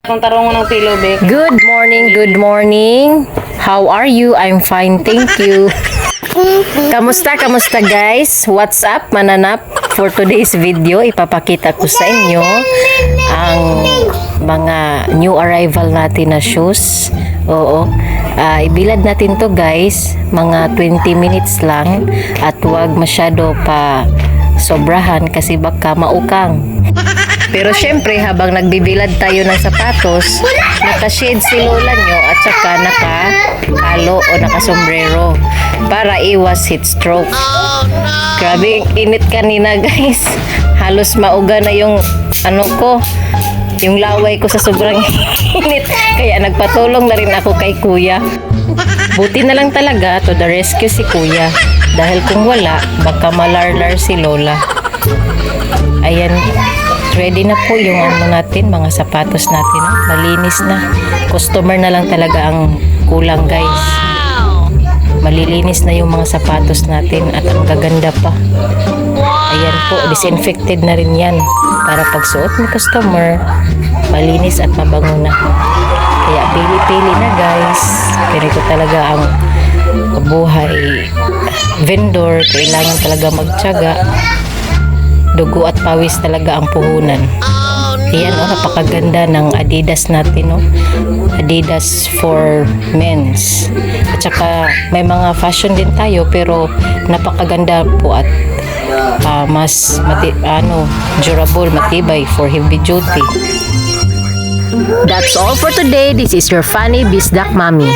Tarong ng pilo, Bek. Good morning, good morning. How are you? I'm fine, thank you. Kamusta guys? What's up, mananap? For today's video, ipapakita ko sa inyo ang mga new arrival natin na shoes. Oo. Ibilad natin to guys, mga 20 minutes lang at huwag masyado pa sobrahan kasi baka maukang. Pero syempre, habang nagbibilad tayo ng sapatos, naka-shade si lola nyo at saka naka-halo o naka-sombrero para iwas heat stroke. Grabe, init kanina guys. Halos mauga na yung yung laway ko sa sobrang init. Kaya nagpatulong na rin ako kay kuya. Buti na lang talaga to the rescue si kuya. Dahil kung wala, baka malarlar si lola. Ayan. Ready na po yung natin, mga sapatos natin. Malinis na. Customer na lang talaga ang kulang guys. Malilinis na yung mga sapatos natin at ang gaganda pa. Ayan po, disinfected na rin yan. Para pag suot ni customer, malinis at mabango na. Kaya pili-pili na guys. Ganito talaga ang buhay vendor. Kailangan talaga magtiyaga. Dugo at pawis talaga ang puhunan. Ayan napakaganda ng Adidas natin Adidas for men's. At saka may mga fashion din tayo pero napakaganda po at mas durable, matibay for heavy duty. That's all for today. This is your funny Bisdak Mommy.